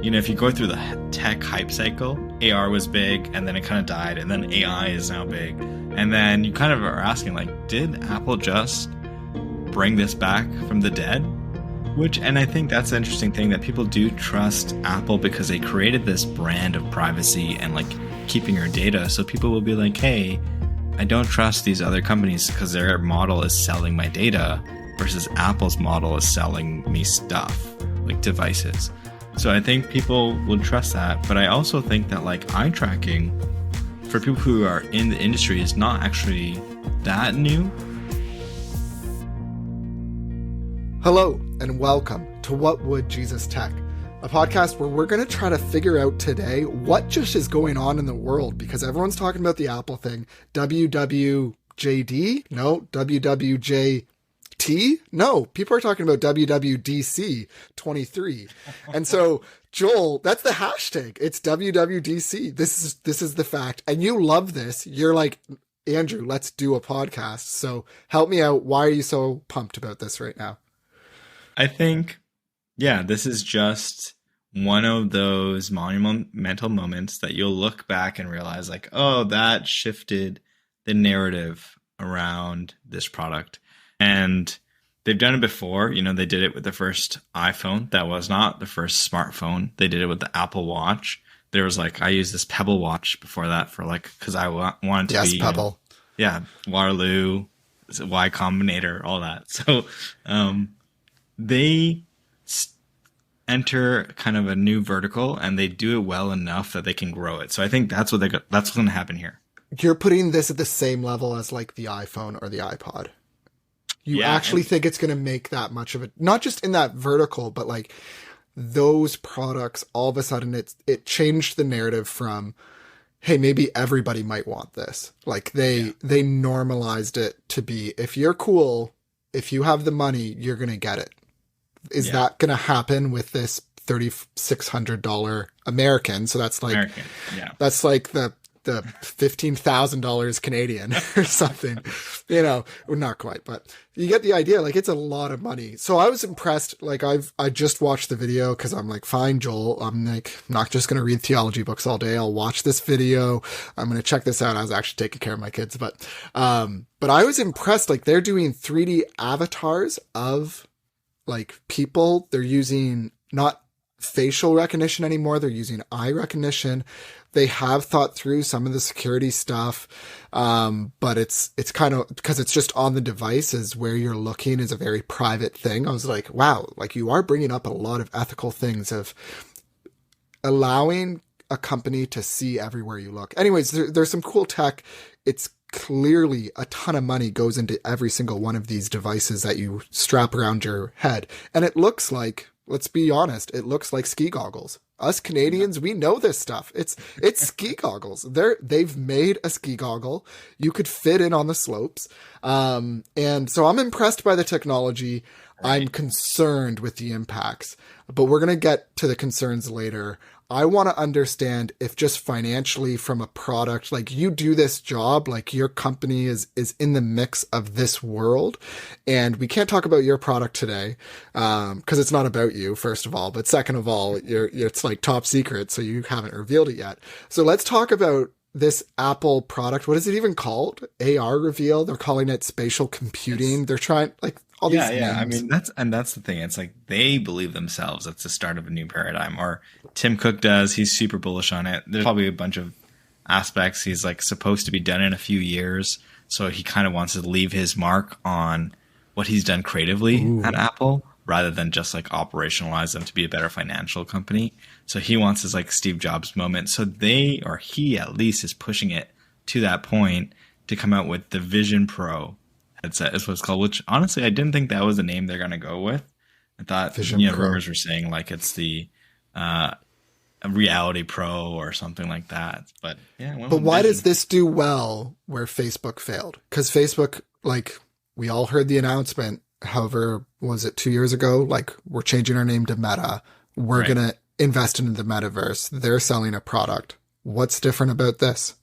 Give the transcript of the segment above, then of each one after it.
if you go through the tech hype cycle, AR was big and then it kind of died, and then AI is now big. And then you kind of are asking, like, did Apple just bring this back from the dead? And I think that's the interesting thing, that people do trust Apple because they created this brand of privacy and like keeping your data. So people will be like, hey, I don't trust these other companies because their model is selling my data versus Apple's model is selling me stuff, like devices. So I think people would trust that. But I also think that like eye tracking for people who are in the industry is not actually that new. Hello and welcome to What Would Jesus Tech, a podcast where we're going to try to figure out today what just is going on in the world, because everyone's talking about the Apple thing. WWJD? No. WWJT? No. People are talking about WWDC 23. And so, Joel, that's the hashtag. It's WWDC. This is the fact. And you love this. You're like, Andrew, let's do a podcast. So help me out. Why are you so pumped about this right now? I think, this is just one of those monumental moments that you'll look back and realize like, oh, that shifted the narrative around this product. And they've done it before. They did it with the first iPhone. That was not the first smartphone. They did it with the Apple Watch. There was like, I used this Pebble watch before that for like, because I wanted to be. Yes, Pebble. Waterloo, Y Combinator, all that. So, they enter kind of a new vertical and they do it well enough that they can grow it. So I think that's what's going to happen here. You're putting this at the same level as like the iPhone or the iPod. You actually think it's going to make that much of it, not just in that vertical, but like those products, all of a sudden it changed the narrative from, hey, maybe everybody might want this. Like they normalized it to be, if you're cool, if you have the money, you're going to get it. Is that going to happen with this $3,600 American? So that's like, that's like the $15,000 Canadian or something, not quite, but you get the idea. Like it's a lot of money. So I was impressed. Like I just watched the video because I'm like, fine, Joel, I'm like, not just going to read theology books all day. I'll watch this video. I'm going to check this out. I was actually taking care of my kids, but I was impressed. Like they're doing 3D avatars of like people. They're using not facial recognition anymore. They're using eye recognition. They have thought through some of the security stuff. But it's kind of, because it's just on the devices where you're looking is a very private thing. I was like, wow, like you are bringing up a lot of ethical things of allowing a company to see everywhere you look. Anyways, there's some cool tech. It's clearly a ton of money goes into every single one of these devices that you strap around your head. And it looks like, let's be honest, it looks like ski goggles. Us Canadians, we know this stuff. It's ski goggles. They've made a ski goggle. You could fit in on the slopes. And so I'm impressed by the technology. I'm concerned with the impacts, but we're going to get to the concerns later. I want to understand if just financially from a product, like you do this job, like your company is in the mix of this world. And we can't talk about your product today, because it's not about you, first of all. But second of all, it's like top secret, so you haven't revealed it yet. So let's talk about this Apple product. What is it even called? AR reveal? They're calling it spatial computing. They're trying like all these names. I mean, that's the thing. It's like they believe themselves it's the start of a new paradigm. Or Tim Cook does. He's super bullish on it. There's probably a bunch of aspects he's like supposed to be done in a few years. So he kind of wants to leave his mark on what he's done creatively at Apple, rather than just like operationalize them to be a better financial company. So he wants his like Steve Jobs moment. So he at least is pushing it to that point to come out with the Vision Pro headset is what it's called, which honestly, I didn't think that was the name they're going to go with. I thought, rumors were saying like it's the a Reality Pro or something like that. But but why does this do well where Facebook failed? Because Facebook, like we all heard the announcement, however, was it 2 years ago? Like we're changing our name to Meta. We're going to invest into the metaverse. They're selling a product. What's different about this?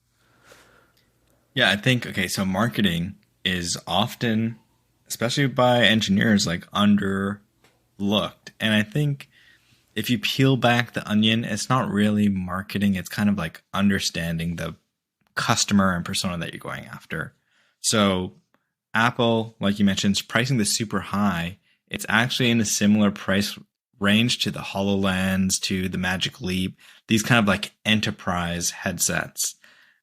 Yeah, I think, so marketing is often, especially by engineers, like underlooked. And I think if you peel back the onion, it's not really marketing. It's kind of like understanding the customer and persona that you're going after. So Apple, like you mentioned, is pricing this super high. It's actually in a similar price range to the HoloLens, to the Magic Leap, these kind of like enterprise headsets,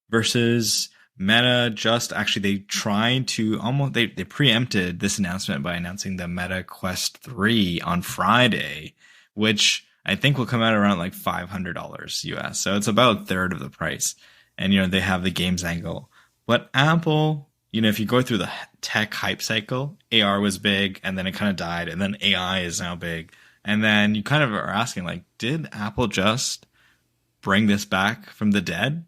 versus Meta. Just actually, they tried to they preempted this announcement by announcing the Meta Quest 3 on Friday, which I think will come out around like $500 US. So it's about a third of the price. And, they have the games angle. But Apple, if you go through the tech hype cycle, AR was big and then it kind of died. And then AI is now big. And then you kind of are asking, like, did Apple just bring this back from the dead?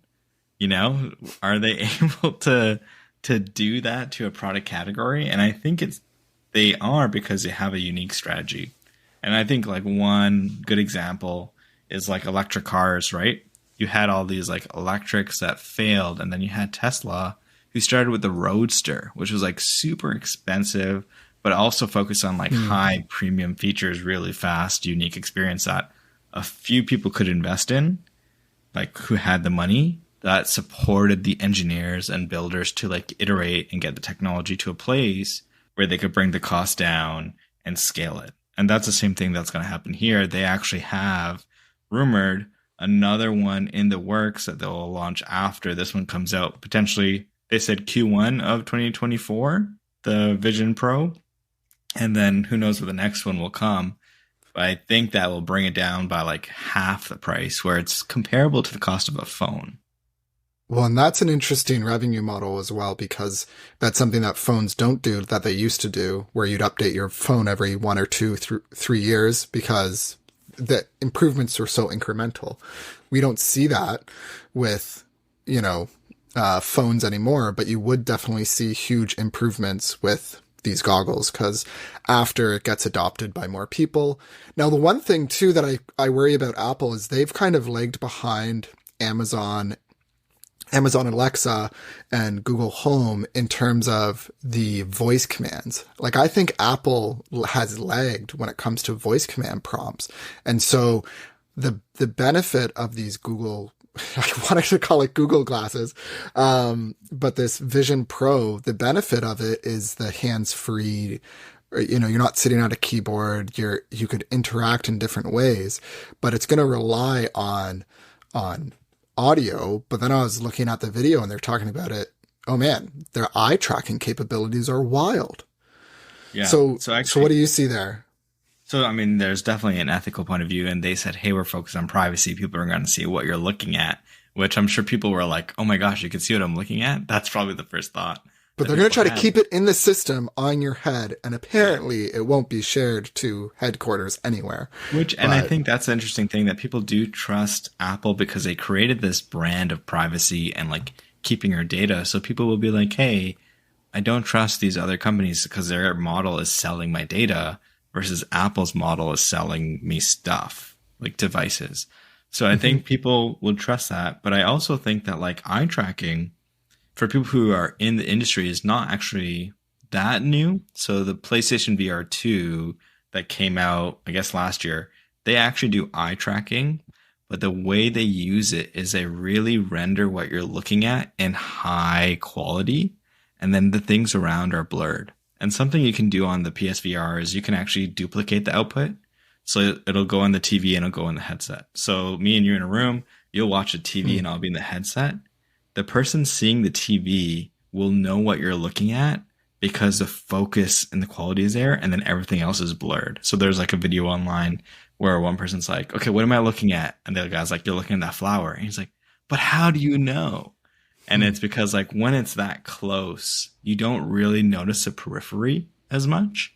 Are they able to do that to a product category? And I think they are, because they have a unique strategy. And I think like one good example is like electric cars, right? You had all these like electrics that failed, and then you had Tesla, who started with the Roadster, which was like super expensive, but also focused on like high premium features, really fast, unique experience that a few people could invest in, like who had the money, that supported the engineers and builders to like iterate and get the technology to a place where they could bring the cost down and scale it. And that's the same thing that's going to happen here. They actually have rumored another one in the works that they'll launch after this one comes out. Potentially, they said Q1 of 2024, the Vision Pro. And then who knows where the next one will come. But I think that will bring it down by like half the price, where it's comparable to the cost of a phone. Well, and that's an interesting revenue model as well, because that's something that phones don't do that they used to do, where you'd update your phone every 1 or 2, 3 years, because the improvements are so incremental. We don't see that with, phones anymore, but you would definitely see huge improvements with these goggles, because after it gets adopted by more people. Now, the one thing too that I worry about Apple is they've kind of lagged behind Amazon Alexa and Google Home in terms of the voice commands. Like, I think Apple has lagged when it comes to voice command prompts. And so the benefit of these Google, I wanted to call it Google glasses, but this Vision Pro, the benefit of it is the hands-free, you're not sitting at a keyboard, you could interact in different ways, but it's going to rely on audio. But then I was looking at the video and they're talking about it. Oh man, their eye tracking capabilities are wild. Yeah. So what do you see there? So, I mean, there's definitely an ethical point of view, and they said, hey, we're focused on privacy. People are going to see what you're looking at, which I'm sure people were like, oh my gosh, you can see what I'm looking at. That's probably the first thought. But they're going to try to keep it in the system on your head, and apparently it won't be shared to headquarters anywhere. And I think that's the interesting thing, that people do trust Apple because they created this brand of privacy and like keeping your data. So people will be like, hey, I don't trust these other companies because their model is selling my data, versus Apple's model is selling me stuff, like devices. So I think people will trust that. But I also think that like eye tracking, for people who are in the industry, is not actually that new. So the PlayStation VR 2 that came out, I guess last year, they actually do eye tracking, but the way they use it is they really render what you're looking at in high quality, and then the things around are blurred. And something you can do on the PSVR is you can actually duplicate the output. So it'll go on the TV and it'll go in the headset. So me and you in a room, you'll watch a TV and I'll be in the headset. The person seeing the TV will know what you're looking at because the focus and the quality is there, and then everything else is blurred. So there's like a video online where one person's like, okay, what am I looking at? And the other guy's like, you're looking at that flower. And he's like, but how do you know? And it's because like when it's that close, you don't really notice the periphery as much.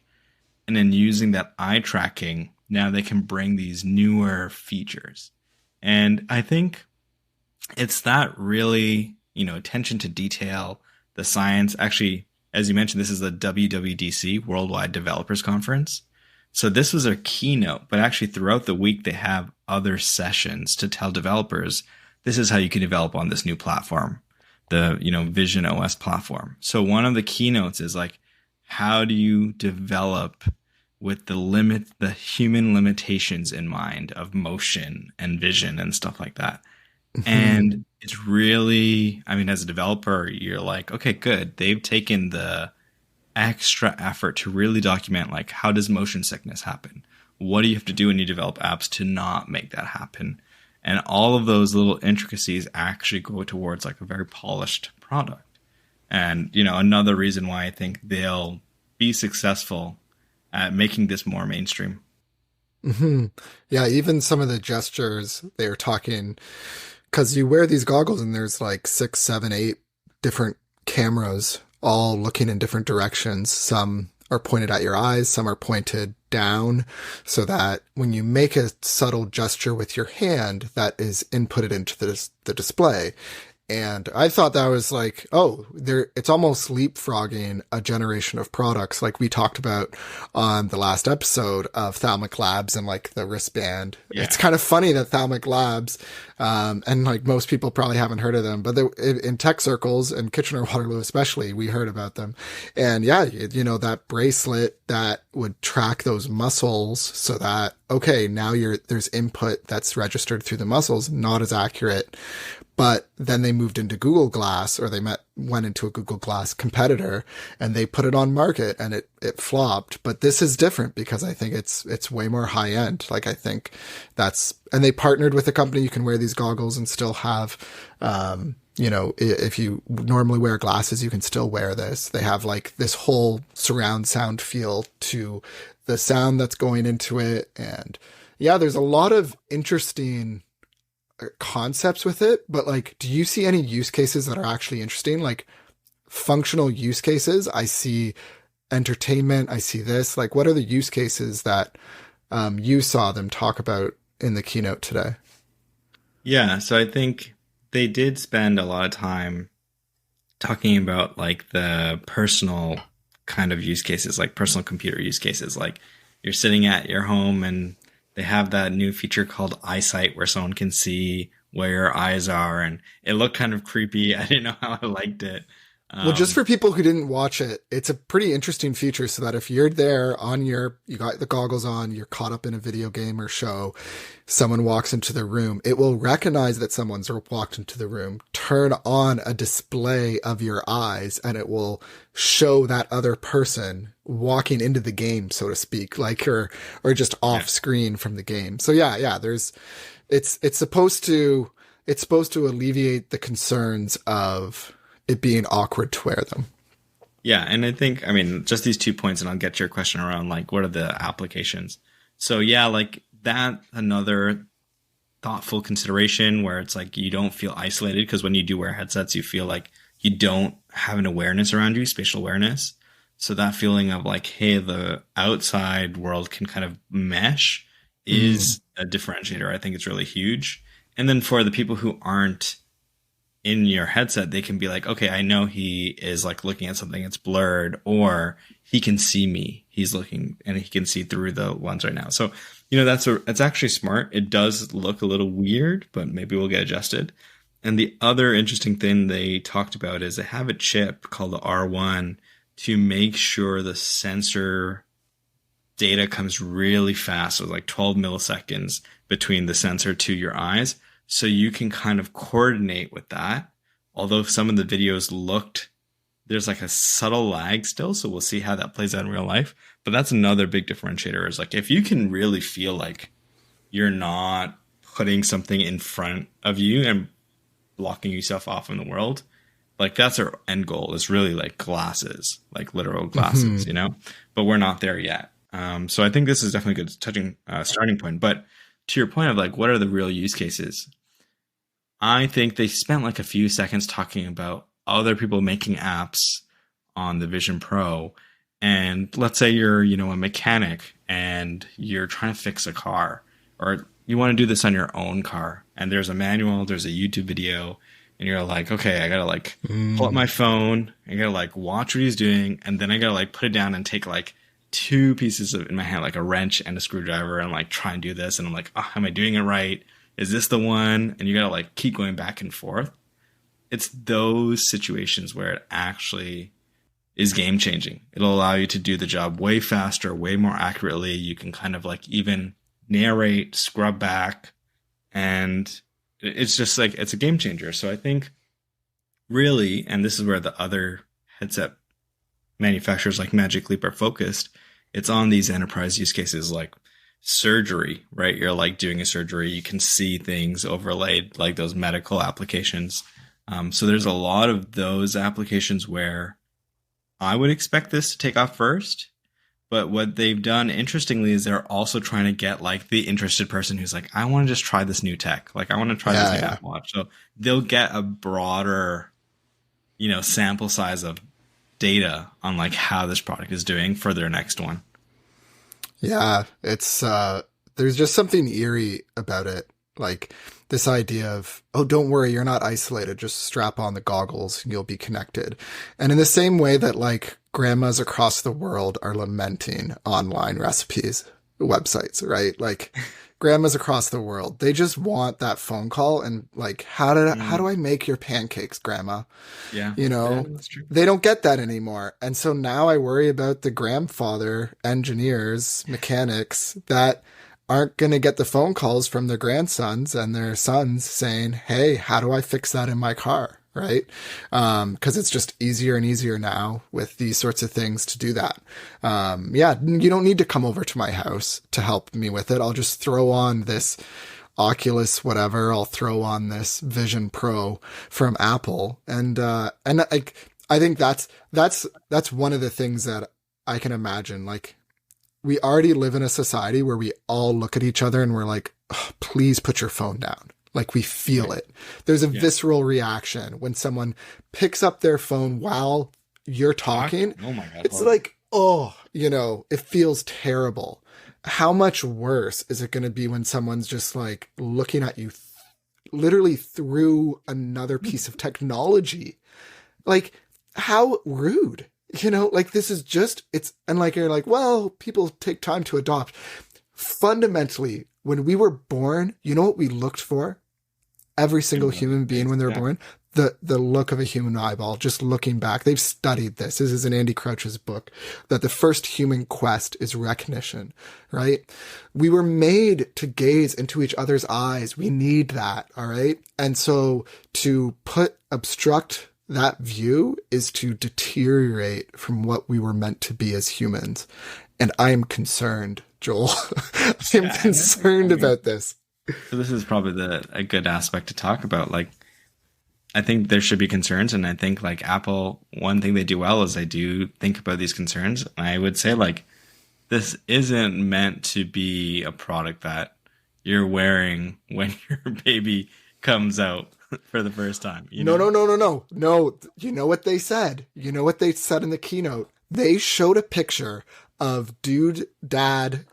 And then using that eye tracking, now they can bring these newer features. And I think it's that really, attention to detail, the science. Actually, as you mentioned, this is the WWDC, Worldwide Developers Conference. So this was their keynote, but actually throughout the week, they have other sessions to tell developers, this is how you can develop on this new platform, the, Vision OS platform. So one of the keynotes is like, how do you develop with the human limitations in mind of motion and vision and stuff like that. And it's really, I mean, as a developer, you're like, okay, good. They've taken the extra effort to really document, like, how does motion sickness happen? What do you have to do when you develop apps to not make that happen? And all of those little intricacies actually go towards like a very polished product. And, you know, another reason why I think they'll be successful at making this more mainstream. Yeah, even some of the gestures they were talking, because you wear these goggles and there's like 6, 7, 8 different cameras all looking in different directions. Some are pointed at your eyes, some are pointed down, so that when you make a subtle gesture with your hand, that is inputted into the display. And I thought that was like, oh, it's almost leapfrogging a generation of products like we talked about on the last episode of Thalmic Labs and like the wristband. Yeah. It's kind of funny that Thalmic Labs, and like most people probably haven't heard of them, but in tech circles and Kitchener-Waterloo especially, we heard about them. And yeah, you know, that bracelet that would track those muscles so that, okay, now there's input that's registered through the muscles, not as accurate. But then they moved into Google Glass, or they went into a Google Glass competitor, and they put it on market, and it flopped. But this is different because I think it's way more high end. Like, I think and they partnered with a company. You can wear these goggles and still have, you know, if you normally wear glasses, you can still wear this. They have like this whole surround sound feel to the sound that's going into it. And yeah, there's a lot of interesting concepts with it, but like, do you see any use cases that are actually interesting? Like functional use cases? I see entertainment. I see this. Like, what are the use cases that you saw them talk about in the keynote today? Yeah, so I think they did spend a lot of time talking about like the personal kind of use cases, like personal computer use cases. Like you're sitting at your home and they have that new feature called Eyesight where someone can see where your eyes are. And it looked kind of creepy. I didn't know how I liked it. Well, just for people who didn't watch it, it's a pretty interesting feature so that if you're there you got the goggles on, you're caught up in a video game or show, someone walks into the room, it will recognize that someone's walked into the room, turn on a display of your eyes, and it will show that other person walking into the game, so to speak, like, or just off screen from the game. So yeah, it's supposed to alleviate the concerns of it being awkward to wear them. Yeah, and I think, I mean, just these 2 points, and I'll get your question around, like, what are the applications? So yeah, like that, another thoughtful consideration where it's like you don't feel isolated, because when you do wear headsets, you feel like you don't have an awareness around you, spatial awareness. So that feeling of like, hey, the outside world can kind of mesh is a differentiator. I think it's really huge. And then for the people who aren't in your headset, they can be like, okay, I know he is like looking at something, it's blurred, or he can see me. He's looking and he can see through the lens right now. So, you know, that's actually smart. It does look a little weird, but maybe we'll get adjusted. And the other interesting thing they talked about is they have a chip called the R1 to make sure the sensor data comes really fast. So like 12 milliseconds between the sensor to your eyes. So you can kind of coordinate with that. Although some of the videos there's like a subtle lag still. So we'll see how that plays out in real life. But that's another big differentiator, is like, if you can really feel like you're not putting something in front of you and blocking yourself off from the world, like that's our end goal, is really like glasses, like literal glasses, you know, but we're not there yet. So I think this is definitely a good touching starting point. But to your point of like, what are the real use cases? I think they spent like a few seconds talking about other people making apps on the Vision Pro. And let's say you're, you know, a mechanic and you're trying to fix a car, or you want to do this on your own car. And there's a manual, there's a YouTube video, and you're like, okay, I got to like pull up my phone. I got to like watch what he's doing. And then I got to like put it down and take like 2 pieces in my hand, like a wrench and a screwdriver, and like try and do this. And I'm like, oh, am I doing it right? Is this the one? And you got to like keep going back and forth. It's those situations where it actually is game changing. It'll allow you to do the job way faster, way more accurately. You can kind of like even narrate, scrub back, and it's just like it's a game changer. So I think really, and this is where the other headset manufacturers like Magic Leap are focused, it's on these enterprise use cases like surgery, right? You're like doing a surgery, you can see things overlaid, like those medical applications. So there's a lot of those applications where I would expect this to take off first. But what they've done, interestingly, is they're also trying to get like the interested person who's like, I want to just try this new tech. Like, I want to try this new Apple Watch. So they'll get a broader, sample size of data on like how this product is doing for their next one. Yeah, it's there's just something eerie about it. Like this idea of, oh, don't worry, you're not isolated. Just strap on the goggles and you'll be connected. And in the same way that like grandmas across the world are lamenting online recipes, websites, right? Like grandmas across the world, they just want that phone call and like, how do I make your pancakes, grandma? Yeah. That's true. They don't get that anymore. And so now I worry about the grandfather engineers, mechanics that aren't going to get the phone calls from their grandsons and their sons saying, hey, how do I fix that in my car? Right. Cause it's just easier and easier now with these sorts of things to do that. You don't need to come over to my house to help me with it. I'll just throw on this Oculus, whatever. I'll throw on this Vision Pro from Apple. And like, I think that's one of the things that I can imagine. Like, we already live in a society where we all look at each other and we're like, oh, please put your phone down. Like we feel it. There's a visceral reaction when someone picks up their phone while you're talking. Oh my God. It's like, oh, it feels terrible. How much worse is it going to be when someone's just like looking at you literally through another piece of technology? Like how rude. Like this is just, and like, you're like, well, people take time to adopt. Fundamentally, when we were born, you know what we looked for? Every single human being when they were born? The look of a human eyeball, just looking back. They've studied this. This is in Andy Crouch's book, that the first human quest is recognition, right? We were made to gaze into each other's eyes. We need that, all right? And so to obstruct that view is to deteriorate from what we were meant to be as humans. And I am concerned, Joel. I am concerned about this. So this is probably a good aspect to talk about. Like, I think there should be concerns. And I think like Apple, one thing they do well is they do think about these concerns. I would say like, this isn't meant to be a product that you're wearing when your baby comes out for the first time. No. You know what they said? You know what they said in the keynote? They showed a picture of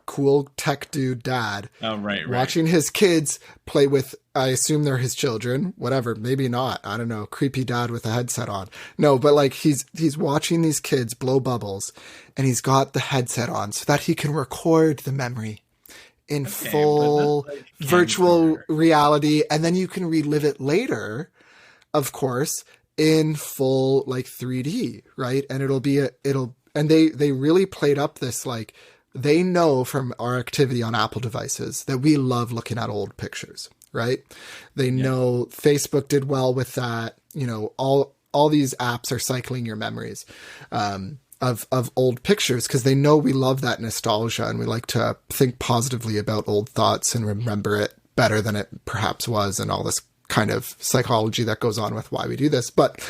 cool tech dude dad. Oh, right. Watching his kids play with, I assume they're his children, whatever, maybe not. I don't know. Creepy dad with a headset on. No, but like he's watching these kids blow bubbles and he's got the headset on so that he can record the memory in full virtual reality. And then you can relive it later, of course, in full like 3D, right? And and they really played up this, like, they know from our activity on Apple devices that we love looking at old pictures, right? They know Facebook did well with that. All these apps are cycling your memories, of old pictures because they know we love that nostalgia and we like to think positively about old thoughts and remember it better than it perhaps was, and all this kind of psychology that goes on with why we do this. But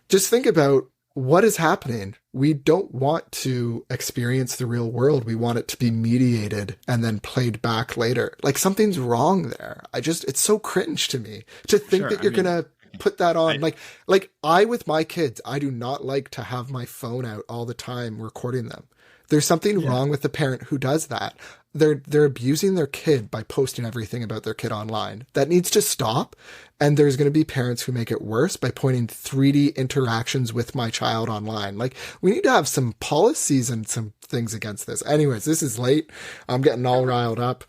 just think about what is happening. We don't want to experience the real world. We want it to be mediated and then played back later. Like something's wrong there. It's so cringe to me to think that you're going to put that on. Like I, with my kids, I do not like to have my phone out all the time recording them. There's something wrong with the parent who does that. They're abusing their kid by posting everything about their kid online. That needs to stop. And there's going to be parents who make it worse by pointing 3D interactions with my child online. Like we need to have some policies and some things against this. Anyways, this is late. I'm getting all riled up.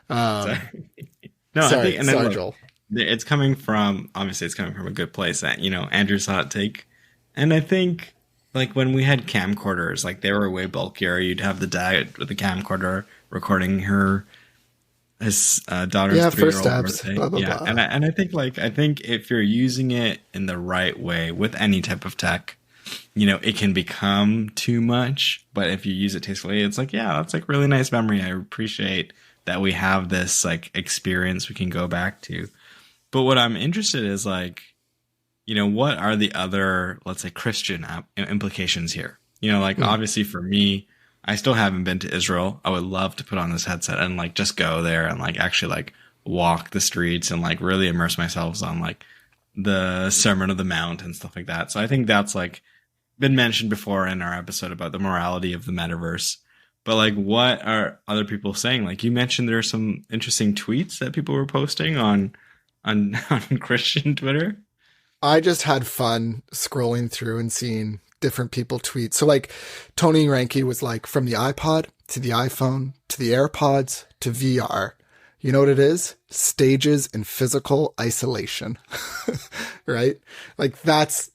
Sorry, Joel. It's coming from a good place that, Andrew's hot take. And I think Like when we had camcorders, like they were way bulkier. You'd have the dad with the camcorder recording his daughter's Yeah, 3 year first old steps, birthday. blah blah Yeah, blah. and I think I think if you're using it in the right way with any type of tech, it can become too much. But if you use it tastefully, it's like, yeah, that's like really nice memory. I appreciate that we have this like experience we can go back to. But what I'm interested is like, what are the other, let's say, Christian implications here? Like obviously for me, I still haven't been to Israel. I would love to put on this headset and like just go there and like actually like walk the streets and like really immerse myself on like the Sermon of the Mount and stuff like that. So I think that's like been mentioned before in our episode about the morality of the metaverse. But like, what are other people saying? Like you mentioned, there are some interesting tweets that people were posting on Christian Twitter. I just had fun scrolling through and seeing different people tweet. So like Tony Ranke was like, from the iPod to the iPhone to the AirPods to VR. You know what it is? Stages in physical isolation. Right? Like that's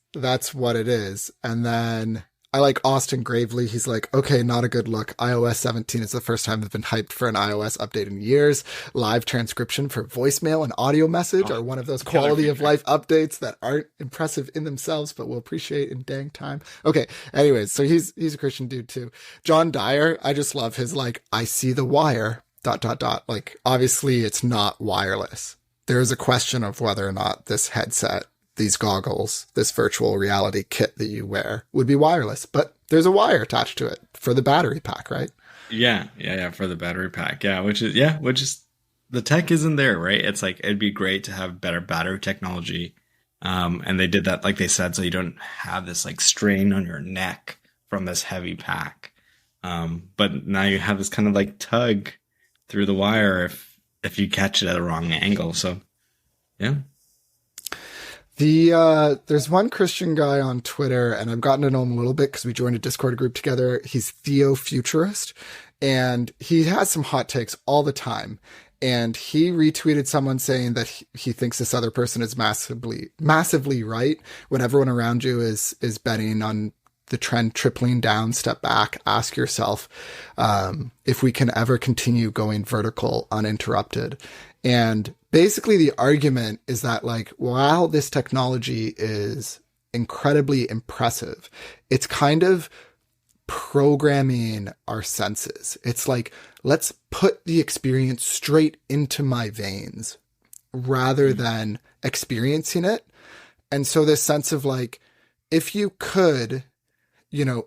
what it is. And then I like Austin Gravely. He's like, okay, not a good look. iOS 17 is the first time they've been hyped for an iOS update in years. Live transcription for voicemail and audio message are one of those quality of life updates that aren't impressive in themselves, but we'll appreciate in dang time. Okay. Anyways, so he's a Christian dude too. John Dyer, I just love his like, I see the wire, ... Like obviously it's not wireless. There is a question of whether or not this headset, these goggles, this virtual reality kit that you wear would be wireless, but there's a wire attached to it for the battery pack, right? Yeah, for the battery pack. Yeah, which is the tech isn't there, right? It's like it'd be great to have better battery technology. And they did that, like they said, so you don't have this like strain on your neck from this heavy pack. But now you have this kind of like tug through the wire if you catch it at a wrong angle. So yeah. There's one Christian guy on Twitter, and I've gotten to know him a little bit because we joined a Discord group together. He's Theo Futurist, and he has some hot takes all the time. And he retweeted someone saying that he thinks this other person is massively right. When everyone around you is betting on the trend tripling down, step back, ask yourself if we can ever continue going vertical uninterrupted. And basically the argument is that like, while this technology is incredibly impressive, it's kind of programming our senses. It's like, let's put the experience straight into my veins rather than experiencing it. And so this sense of like, if you could,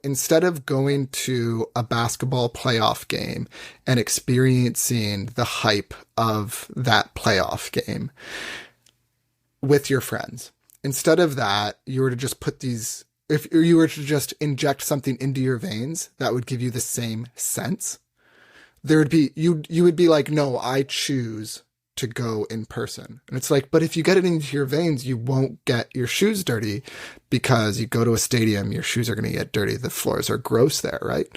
instead of going to a basketball playoff game and experiencing the hype of that playoff game with your friends, instead of that, you were to just if you were to just inject something into your veins that would give you the same sense, you would be like, no, I choose to go in person. And it's like, but if you get it into your veins, you won't get your shoes dirty, because you go to a stadium, your shoes are going to get dirty. The floors are gross there, right?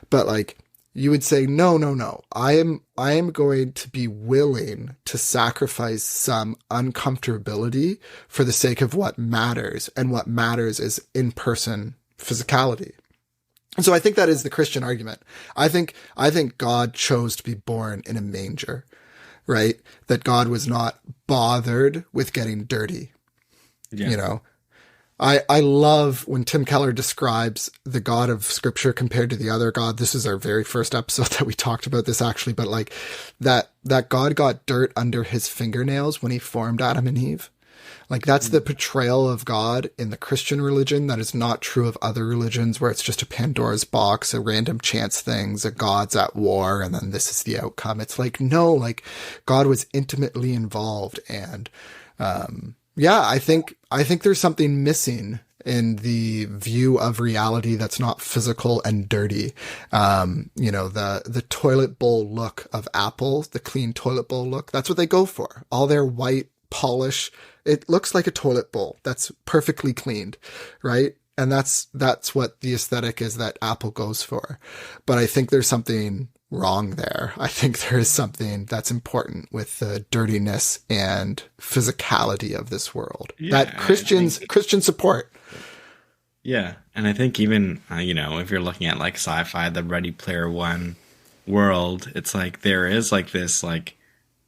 But like, you would say, no. I am going to be willing to sacrifice some uncomfortability for the sake of what matters. And what matters is in-person physicality. And so I think that is the Christian argument. I think God chose to be born in a manger, right? That God was not bothered with getting dirty. Yeah. I love when Tim Keller describes the God of Scripture compared to the other God. This is our very first episode that we talked about this actually, but like that God got dirt under his fingernails when he formed Adam and Eve. Like that's the portrayal of God in the Christian religion that is not true of other religions, where it's just a Pandora's box, a random chance things, a God's at war, and then this is the outcome. It's like, no, like God was intimately involved. And, I think there's something missing in the view of reality that's not physical and dirty. The toilet bowl look of Apple, the clean toilet bowl look, that's what they go for. All their white polish, it looks like a toilet bowl that's perfectly cleaned, right? And that's what the aesthetic is that Apple goes for. But I think there's something wrong there. I think there is something that's important with the dirtiness and physicality of this world that Christians support. Yeah, and I think even if you're looking at like sci-fi, the Ready Player One world, it's like there is like this like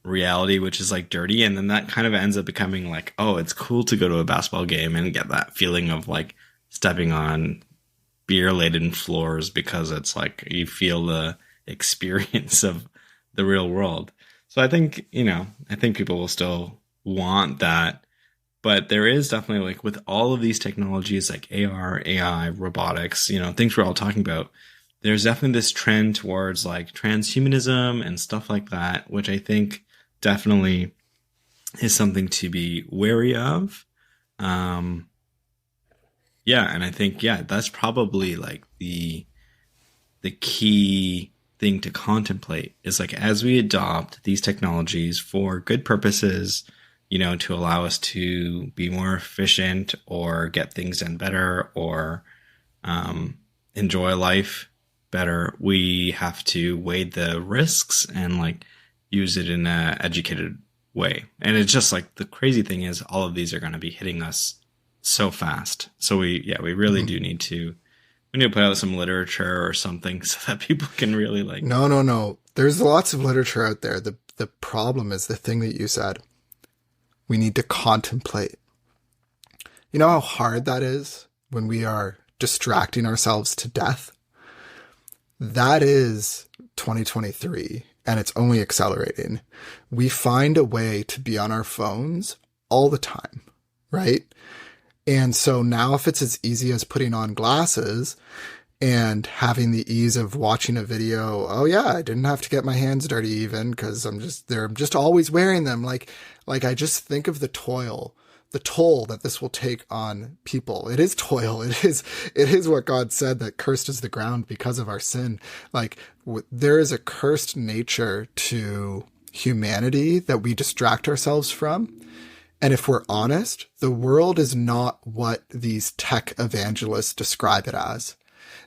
reality which is like dirty, and then that kind of ends up becoming like, oh, it's cool to go to a basketball game and get that feeling of like stepping on beer laden floors because it's like you feel the experience of the real world. So I think, I think people will still want that. But there is definitely like with all of these technologies like AR, AI, robotics, things we're all talking about, there's definitely this trend towards like transhumanism and stuff like that, which I think definitely is something to be wary of. Um, yeah, and I think that's probably like the key thing to contemplate is like as we adopt these technologies for good purposes, to allow us to be more efficient or get things done better or enjoy life better, we have to weigh the risks and like use it in a educated way. And it's just like the crazy thing is all of these are going to be hitting us so fast. So we really do need to put out some literature or something so that people can really like. No. There's lots of literature out there. The problem is the thing that you said. We need to contemplate. You know how hard that is when we are distracting ourselves to death? That is 2023, and it's only accelerating. We find a way to be on our phones all the time, right? And so now if it's as easy as putting on glasses and having the ease of watching a video, oh yeah, I didn't have to get my hands dirty even because I'm just always wearing them. Like I just think of the toll that this will take on people. It is toil. It is what God said, that cursed is the ground because of our sin. Like there is a cursed nature to humanity that we distract ourselves from. And if we're honest, the world is not what these tech evangelists describe it as.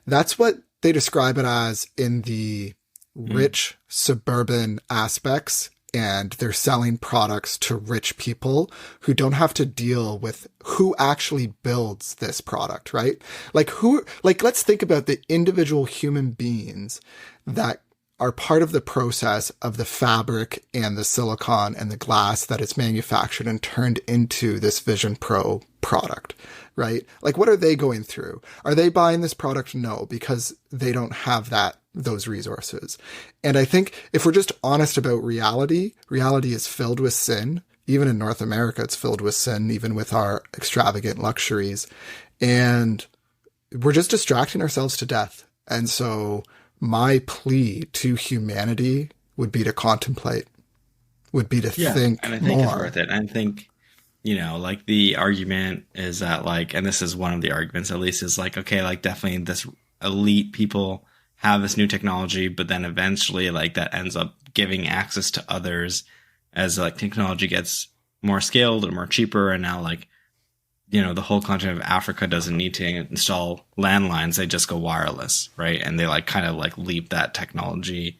That's what they describe it as in the rich suburban aspects, and they're selling products to rich people who don't have to deal with who actually builds this product, right? Let's think about the individual human beings that are part of the process of the fabric and the silicon and the glass that is manufactured and turned into this Vision Pro product, right? Like, what are they going through? Are they buying this product? No, because they don't have those resources. And I think if we're just honest about reality is filled with sin. Even in North America, it's filled with sin, even with our extravagant luxuries. And we're just distracting ourselves to death. And so my plea to humanity would be to contemplate, would be to think and I think more. it's worth it. I think, like the argument is that like, and this is one of the arguments at least, is like, okay, like definitely this elite people have this new technology, but then eventually like that ends up giving access to others as like technology gets more scaled and more cheaper. And now like, the whole continent of Africa doesn't need to install landlines. They just go wireless, right? And they like kind of like leap that technology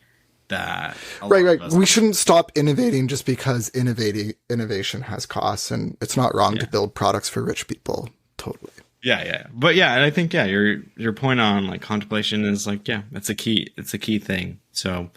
that. Right. We shouldn't stop innovating just because innovation has costs, and it's not wrong to build products for rich people. Totally. Yeah. But and I think, your point on like contemplation is like, it's a key thing. So,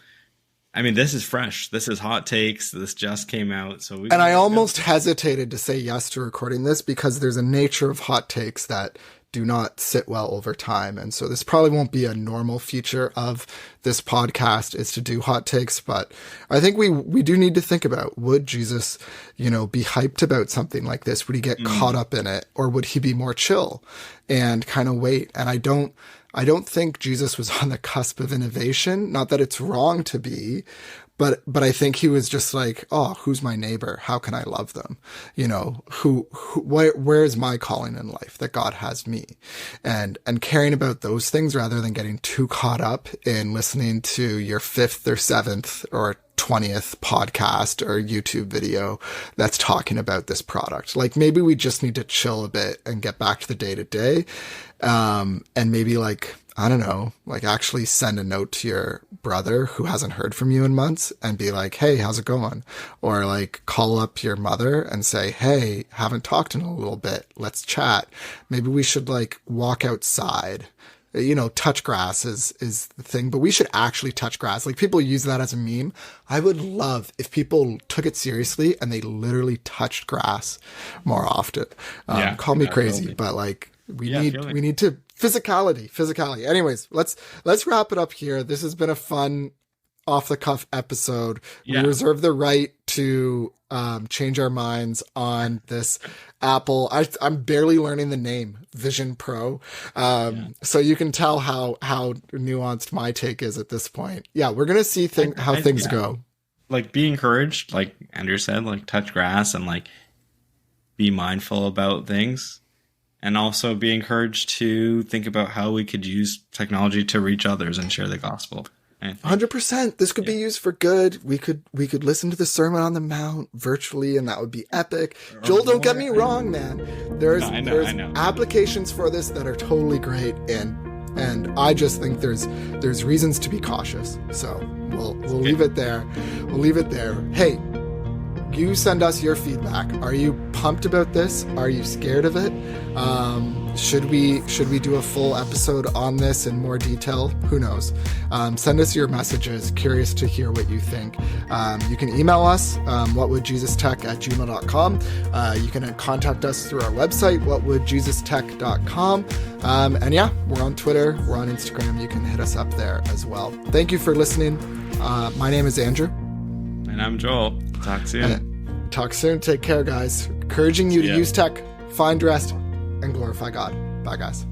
I mean, this is fresh. This is hot takes. This just came out. And I almost hesitated to say yes to recording this because there's a nature of hot takes that do not sit well over time. And so this probably won't be a normal feature of this podcast, is to do hot takes. But I think we do need to think about, would Jesus, be hyped about something like this? Would he get caught up in it? Or would he be more chill and kind of wait? And I don't think Jesus was on the cusp of innovation. Not that it's wrong to be, but I think he was just like, oh, who's my neighbor? How can I love them? Where's my calling in life that God has me? And caring about those things rather than getting too caught up in listening to your 5th or 7th or 20th podcast or YouTube video that's talking about this product. Like maybe we just need to chill a bit and get back to the day to day. And maybe like, I don't know, like actually send a note to your brother who hasn't heard from you in months and be like, hey, how's it going? Or like call up your mother and say, hey, haven't talked in a little bit. Let's chat. Maybe we should like walk outside. You know, touch grass is the thing, but we should actually touch grass. Like people use that as a meme. I would love if people took it seriously and they literally touched grass more often. Call me crazy, but like we need to physicality. Anyways, let's wrap it up here. This has been a fun off the cuff episode. We reserve the right to change our minds on this Apple. I'm barely learning the name Vision Pro. So you can tell how nuanced my take is at this point. Yeah, we're going to see how things go. Like be encouraged, like Andrew said, like touch grass and like be mindful about things. And also be encouraged to think about how we could use technology to reach others and share the gospel. 100%. This could be used for good. We could listen to the Sermon on the Mount virtually, and that would be epic. Joel, don't get me wrong, man. There's applications for this that are totally great, and I just think there's reasons to be cautious. So we'll leave it there. We'll leave it there. Hey, you send us your feedback. Are you pumped about this? Are you scared of it? Should we do a full episode on this in more detail? Who knows? Send us your messages. Curious to hear what you think. You can email us, whatwouldjesustech@gmail.com. You can contact us through our website, whatwouldjesustech.com. And yeah, we're on Twitter. We're on Instagram. You can hit us up there as well. Thank you for listening. My name is Andrew. And I'm Joel. Talk soon. Talk soon. Take care, guys. Encouraging you to use tech, find rest, and glorify God. Bye, guys.